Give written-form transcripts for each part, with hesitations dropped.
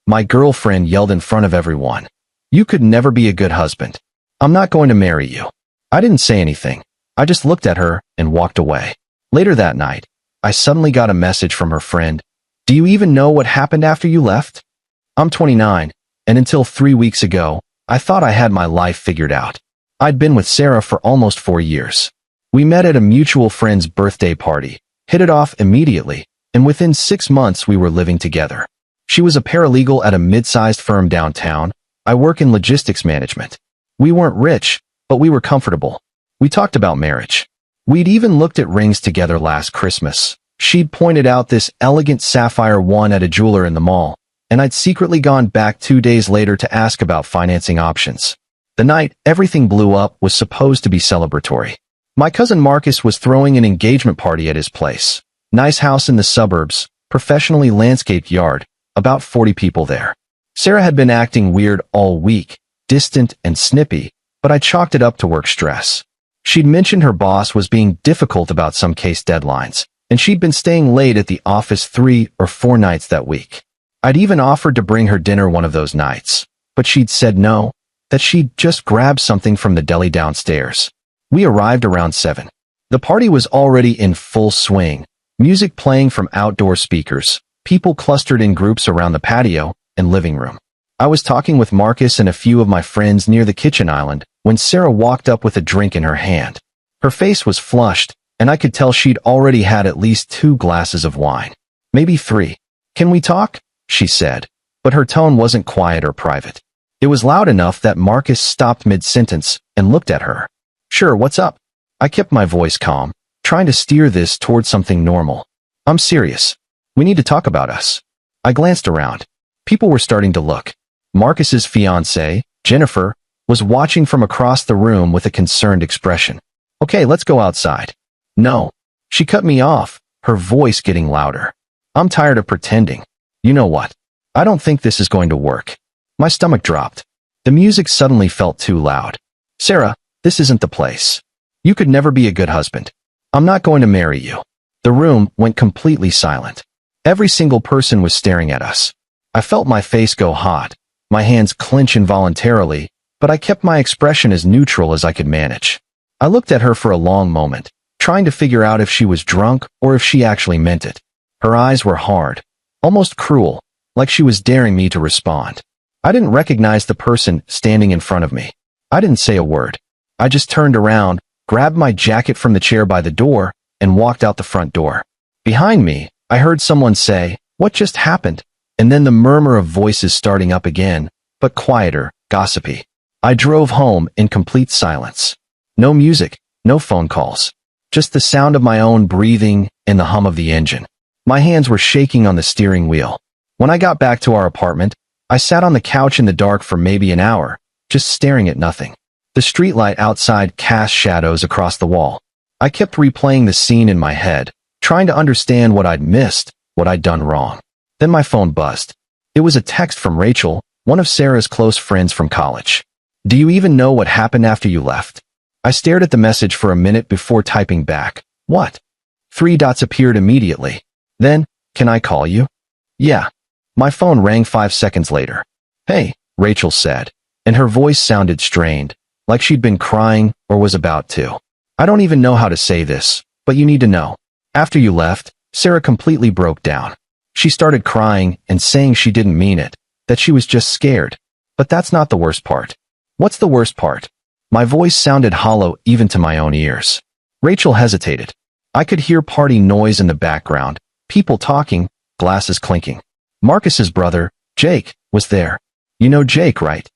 My girlfriend yelled in front of everyone. "You could never be a good husband. I'm not going to marry you." I didn't say anything. I just looked at her and walked away. Later that night, I suddenly got a message from her friend. "Do you even know what happened after you left?" I'm 29, and until 3 weeks ago, I thought I had my life figured out. I'd been with Sarah for almost 4 years. We met at a mutual friend's birthday party, hit it off immediately, and within 6 months we were living together. She was a paralegal at a mid-sized firm downtown. I work in logistics management. We weren't rich, but we were comfortable. We talked about marriage. We'd even looked at rings together last Christmas. She'd pointed out this elegant sapphire one at a jeweler in the mall, and I'd secretly gone back 2 days later to ask about financing options. The night everything blew up was supposed to be celebratory. My cousin Marcus was throwing an engagement party at his place. Nice house in the suburbs, professionally landscaped yard, about 40 people there. Sarah had been acting weird all week, distant and snippy, but I chalked it up to work stress. She'd mentioned her boss was being difficult about some case deadlines, and she'd been staying late at the office 3 or 4 nights that week. I'd even offered to bring her dinner one of those nights, but she'd said no, that she'd just grab something from the deli downstairs. We arrived around 7. The party was already in full swing, music playing from outdoor speakers, people clustered in groups around the patio and living room. I was talking with Marcus and a few of my friends near the kitchen island when Sarah walked up with a drink in her hand. Her face was flushed, and I could tell she'd already had at least 2 glasses of wine. Maybe 3. "Can we talk?" she said, but her tone wasn't quiet or private. It was loud enough that Marcus stopped mid-sentence and looked at her. "Sure, what's up?" I kept my voice calm, trying to steer this toward something normal. "I'm serious. We need to talk about us." I glanced around. People were starting to look. Marcus's fiancée, Jennifer, was watching from across the room with a concerned expression. "Okay, let's go outside." "No." She cut me off, her voice getting louder. "I'm tired of pretending. You know what? I don't think this is going to work." My stomach dropped. The music suddenly felt too loud. "Sarah, this isn't the place. You could never be a good husband. I'm not going to marry you." The room went completely silent. Every single person was staring at us. I felt my face go hot, my hands clench involuntarily, but I kept my expression as neutral as I could manage. I looked at her for a long moment, trying to figure out if she was drunk or if she actually meant it. Her eyes were hard, almost cruel, like she was daring me to respond. I didn't recognize the person standing in front of me. I didn't say a word. I just turned around, grabbed my jacket from the chair by the door, and walked out the front door. Behind me, I heard someone say, "What just happened?" And then the murmur of voices starting up again, but quieter, gossipy. I drove home in complete silence. No music, no phone calls. Just the sound of my own breathing and the hum of the engine. My hands were shaking on the steering wheel. When I got back to our apartment, I sat on the couch in the dark for maybe an hour, just staring at nothing. The streetlight outside cast shadows across the wall. I kept replaying the scene in my head, trying to understand what I'd missed, what I'd done wrong. Then my phone buzzed. It was a text from Rachel, one of Sarah's close friends from college. "Do you even know what happened after you left?" I stared at the message for a minute before typing back, "What?" 3 dots appeared immediately. Then, "Can I call you?" "Yeah." My phone rang 5 seconds later. "Hey," Rachel said, and her voice sounded strained, like she'd been crying or was about to. "I don't even know how to say this, but you need to know. After you left, Sarah completely broke down. She started crying and saying she didn't mean it, that she was just scared. But that's not the worst part." "What's the worst part?" My voice sounded hollow even to my own ears. Rachel hesitated. I could hear party noise in the background, people talking, glasses clinking. Marcus's brother, Jake, was there. "You know Jake, right?"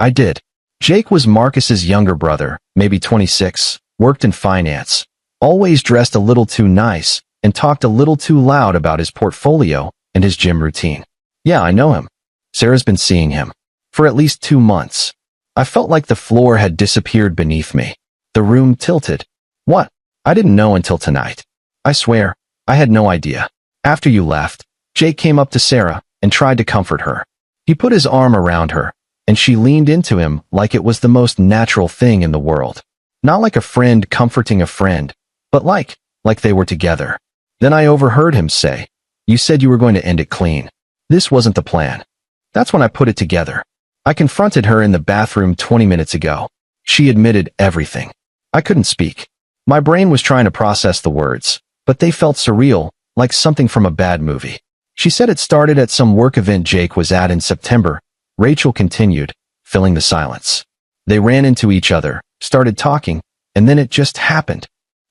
I did. Jake was Marcus's younger brother, maybe 26, worked in finance, always dressed a little too nice, and talked a little too loud about his portfolio and his gym routine. "Yeah, I know him. Sarah's been seeing him. For at least 2 months. I felt like the floor had disappeared beneath me. The room tilted. "What?" I didn't know until tonight. I swear, I had no idea. After you left, Jake came up to Sarah and tried to comfort her. He put his arm around her, and she leaned into him like it was the most natural thing in the world. Not like a friend comforting a friend, but like they were together. Then I overheard him say, "You said you were going to end it clean. This wasn't the plan." That's when I put it together. I confronted her in the bathroom 20 minutes ago. She admitted everything. I couldn't speak. My brain was trying to process the words, but they felt surreal, like something from a bad movie. She said it started at some work event Jake was at in September. Rachel continued, filling the silence. They ran into each other, started talking, and then it just happened.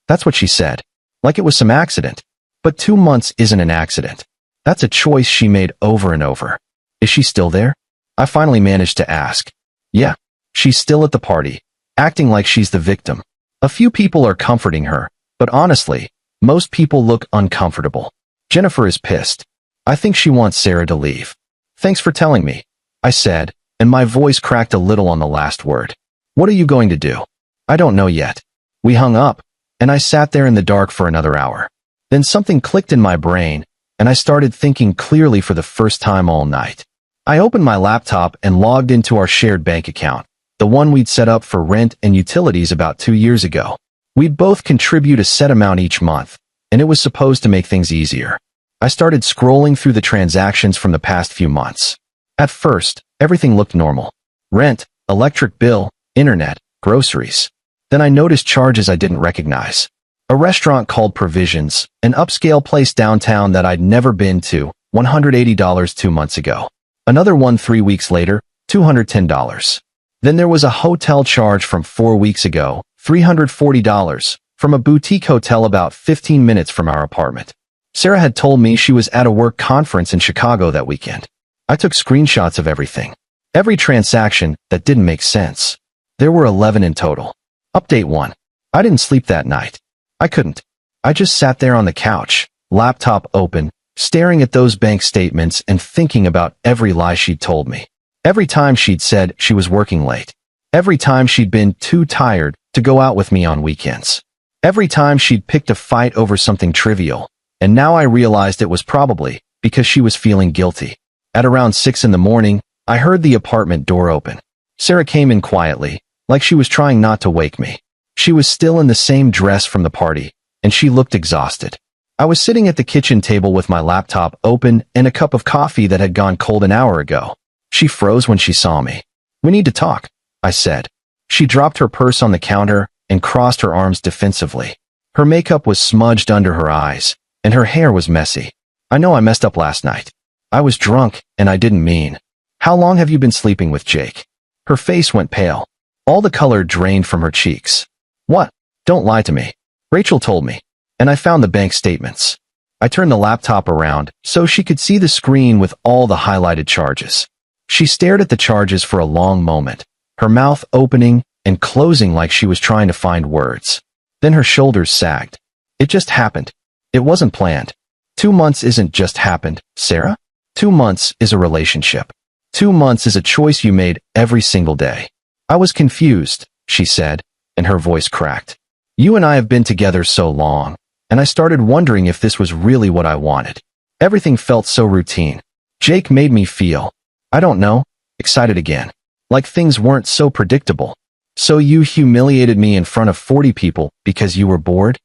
That's what she said. Like it was some accident. But 2 months isn't an accident. That's a choice she made over and over. Is she still there? I finally managed to ask. Yeah, she's still at the party, acting like she's the victim. A few people are comforting her, but honestly, most people look uncomfortable. Jennifer is pissed. I think she wants Sarah to leave. Thanks for telling me, I said, and my voice cracked a little on the last word. What are you going to do? I don't know yet. We hung up, and I sat there in the dark for another hour. Then something clicked in my brain, and I started thinking clearly for the first time all night. I opened my laptop and logged into our shared bank account, the one we'd set up for rent and utilities about 2 years ago. We'd both contribute a set amount each month, and it was supposed to make things easier. I started scrolling through the transactions from the past few months. At first, everything looked normal. Rent, electric bill, internet, groceries. Then I noticed charges I didn't recognize. A restaurant called Provisions, an upscale place downtown that I'd never been to, $180 2 months ago. Another one 3 weeks later, $210. Then there was a hotel charge from 4 weeks ago, $340, from a boutique hotel about 15 minutes from our apartment. Sarah had told me she was at a work conference in Chicago that weekend. I took screenshots of everything. Every transaction that didn't make sense. There were 11 in total. Update 1. I didn't sleep that night. I couldn't. I just sat there on the couch, laptop open, staring at those bank statements and thinking about every lie she'd told me. Every time she'd said she was working late. Every time she'd been too tired to go out with me on weekends. Every time she'd picked a fight over something trivial. And now I realized it was probably because she was feeling guilty. At around 6 in the morning, I heard the apartment door open. Sarah came in quietly, like she was trying not to wake me. She was still in the same dress from the party, and she looked exhausted. I was sitting at the kitchen table with my laptop open and a cup of coffee that had gone cold an hour ago. She froze when she saw me. We need to talk, I said. She dropped her purse on the counter and crossed her arms defensively. Her makeup was smudged under her eyes, and her hair was messy. I know I messed up last night. I was drunk, and I didn't mean. How long have you been sleeping with Jake? Her face went pale. All the color drained from her cheeks. What? Don't lie to me. Rachel told me, and I found the bank statements. I turned the laptop around so she could see the screen with all the highlighted charges. She stared at the charges for a long moment, her mouth opening and closing like she was trying to find words. Then her shoulders sagged. It just happened. It wasn't planned. 2 months isn't just happened, Sarah. 2 months is a relationship. 2 months is a choice you made every single day. I was confused, she said, and her voice cracked. You and I have been together so long, and I started wondering if this was really what I wanted. Everything felt so routine. Jake made me feel, I don't know, excited again. Like things weren't so predictable. So you humiliated me in front of 40 people because you were bored?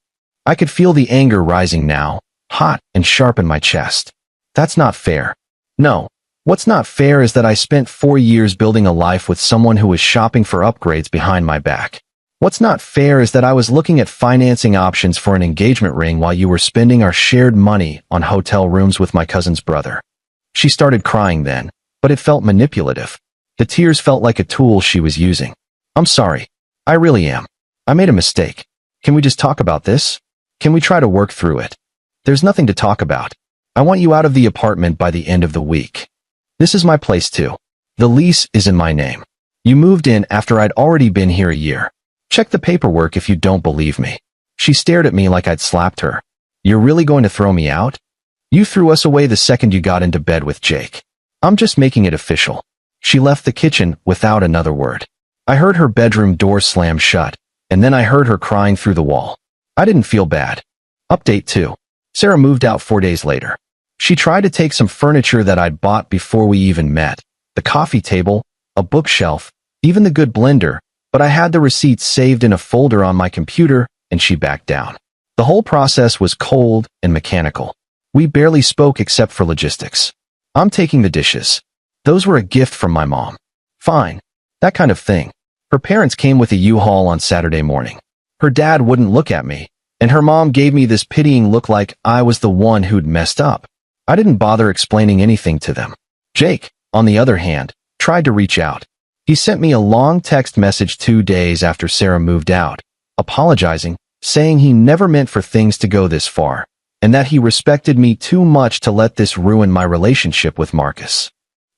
I could feel the anger rising now, hot and sharp in my chest. That's not fair. No. What's not fair is that I spent 4 years building a life with someone who was shopping for upgrades behind my back. What's not fair is that I was looking at financing options for an engagement ring while you were spending our shared money on hotel rooms with my cousin's brother. She started crying then, but it felt manipulative. The tears felt like a tool she was using. I'm sorry. I really am. I made a mistake. Can we just talk about this? Can we try to work through it? There's nothing to talk about. I want you out of the apartment by the end of the week. This is my place too. The lease is in my name. You moved in after I'd already been here a year. Check the paperwork if you don't believe me. She stared at me like I'd slapped her. You're really going to throw me out? You threw us away the second you got into bed with Jake. I'm just making it official. She left the kitchen without another word. I heard her bedroom door slam shut, and then I heard her crying through the wall. I didn't feel bad. Update 2. Sarah moved out 4 days later. She tried to take some furniture that I'd bought before we even met. The coffee table, a bookshelf, even the good blender, but I had the receipts saved in a folder on my computer, and she backed down. The whole process was cold and mechanical. We barely spoke except for logistics. I'm taking the dishes. Those were a gift from my mom. Fine. That kind of thing. Her parents came with a U-Haul on Saturday morning. Her dad wouldn't look at me, and her mom gave me this pitying look like I was the one who'd messed up. I didn't bother explaining anything to them. Jake, on the other hand, tried to reach out. He sent me a long text message 2 days after Sarah moved out, apologizing, saying he never meant for things to go this far, and that he respected me too much to let this ruin my relationship with Marcus.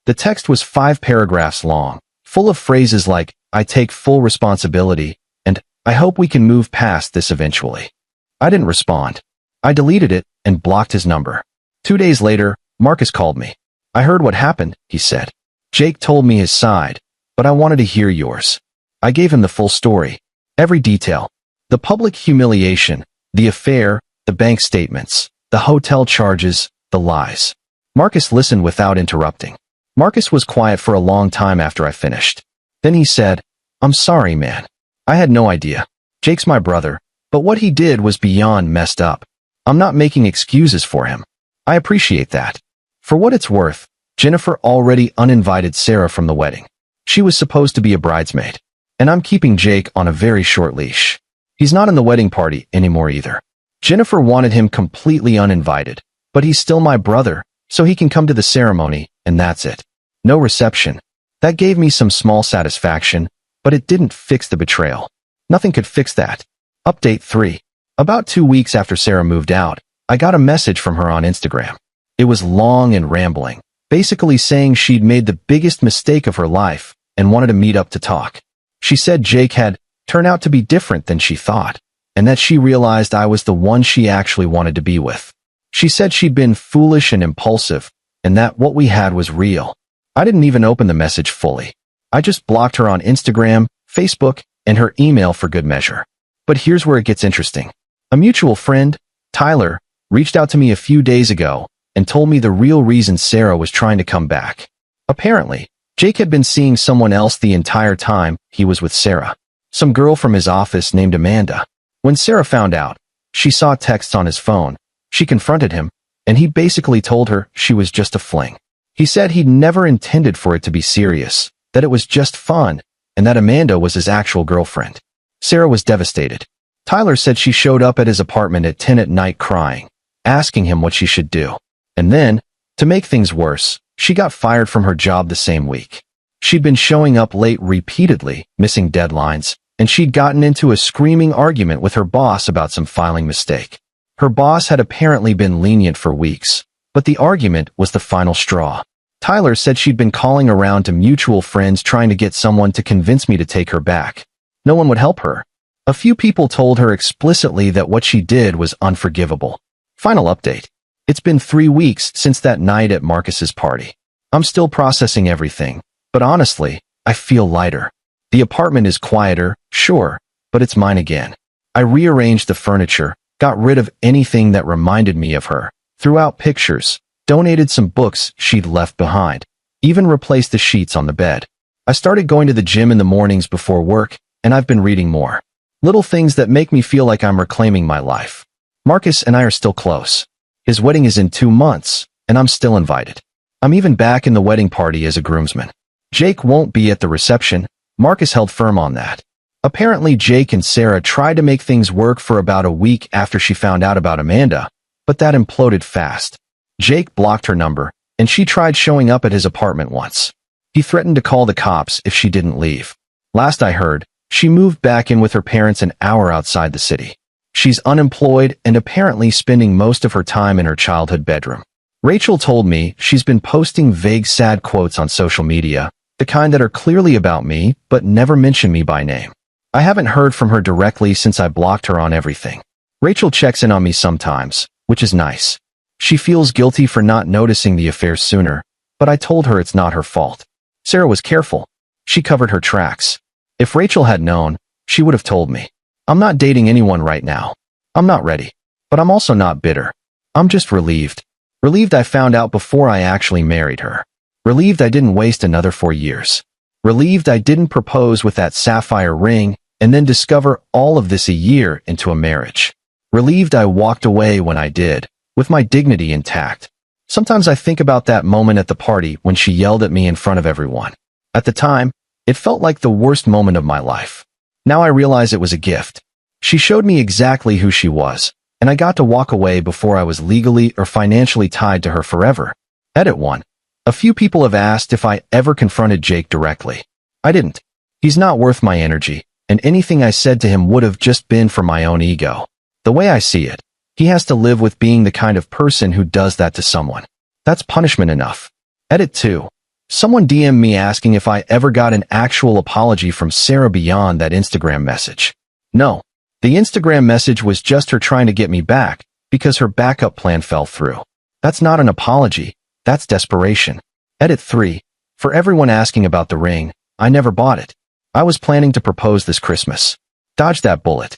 The text was 5 paragraphs long, full of phrases like, "I take full responsibility," and "I hope we can move past this eventually." I didn't respond. I deleted it and blocked his number. 2 days later, Marcus called me. "I heard what happened," he said. "Jake told me his side, but I wanted to hear yours." I gave him the full story. Every detail. The public humiliation, the affair, the bank statements, the hotel charges, the lies. Marcus listened without interrupting. Marcus was quiet for a long time after I finished. Then he said, "I'm sorry, man. I had no idea. Jake's my brother, but what he did was beyond messed up. I'm not making excuses for him. I appreciate that." For what it's worth, Jennifer already uninvited Sarah from the wedding. She was supposed to be a bridesmaid. And I'm keeping Jake on a very short leash. He's not in the wedding party anymore either. Jennifer wanted him completely uninvited, but he's still my brother, so he can come to the ceremony, and that's it. No reception. That gave me some small satisfaction, but it didn't fix the betrayal. Nothing could fix that. Update 3. About 2 weeks after Sarah moved out, I got a message from her on Instagram. It was long and rambling, basically saying she'd made the biggest mistake of her life and wanted to meet up to talk. She said Jake had turned out to be different than she thought, and that she realized I was the one she actually wanted to be with. She said she'd been foolish and impulsive, and that what we had was real. I didn't even open the message fully. I just blocked her on Instagram, Facebook, and her email for good measure. But here's where it gets interesting. A mutual friend, Tyler, reached out to me a few days ago and told me the real reason Sarah was trying to come back. Apparently, Jake had been seeing someone else the entire time he was with Sarah. Some girl from his office named Amanda. When Sarah found out, she saw texts on his phone. She confronted him, and he basically told her she was just a fling. He said he'd never intended for it to be serious, that it was just fun, and that Amanda was his actual girlfriend. Sarah was devastated. Tyler said she showed up at his apartment at 10 at night crying, asking him what she should do. And then, to make things worse, she got fired from her job the same week. She'd been showing up late repeatedly, missing deadlines, and she'd gotten into a screaming argument with her boss about some filing mistake. Her boss had apparently been lenient for weeks, but the argument was the final straw. Tyler said she'd been calling around to mutual friends trying to get someone to convince me to take her back. No one would help her. A few people told her explicitly that what she did was unforgivable. Final update. It's been 3 weeks since that night at Marcus's party. I'm still processing everything, but honestly, I feel lighter. The apartment is quieter, sure, but it's mine again. I rearranged the furniture, got rid of anything that reminded me of her, threw out pictures, donated some books she'd left behind, even replaced the sheets on the bed. I started going to the gym in the mornings before work, and I've been reading more. Little things that make me feel like I'm reclaiming my life. Marcus and I are still close. His wedding is in 2 months, and I'm still invited. I'm even back in the wedding party as a groomsman. Jake won't be at the reception. Marcus held firm on that. Apparently, Jake and Sarah tried to make things work for about a week after she found out about Amanda, but that imploded fast. Jake blocked her number, and she tried showing up at his apartment once. He threatened to call the cops if she didn't leave. Last I heard, she moved back in with her parents an hour outside the city. She's unemployed and apparently spending most of her time in her childhood bedroom. Rachel told me she's been posting vague sad quotes on social media, the kind that are clearly about me but never mention me by name. I haven't heard from her directly since I blocked her on everything. Rachel checks in on me sometimes, which is nice. She feels guilty for not noticing the affair sooner, but I told her it's not her fault. Sarah was careful. She covered her tracks. If Rachel had known, she would have told me. I'm not dating anyone right now. I'm not ready. But I'm also not bitter. I'm just relieved. Relieved I found out before I actually married her. Relieved I didn't waste another 4 years. Relieved I didn't propose with that sapphire ring and then discover all of this a year into a marriage. Relieved I walked away when I did, with my dignity intact. Sometimes I think about that moment at the party when she yelled at me in front of everyone. At the time, it felt like the worst moment of my life. Now I realize it was a gift. She showed me exactly who she was, and I got to walk away before I was legally or financially tied to her forever. Edit 1. A few people have asked if I ever confronted Jake directly. I didn't. He's not worth my energy, and anything I said to him would have just been for my own ego. The way I see it, he has to live with being the kind of person who does that to someone. That's punishment enough. Edit 2. Someone DM'd me asking if I ever got an actual apology from Sarah beyond that Instagram message. No. The Instagram message was just her trying to get me back because her backup plan fell through. That's not an apology. That's desperation. Edit 3. For everyone asking about the ring, I never bought it. I was planning to propose this Christmas. Dodge that bullet.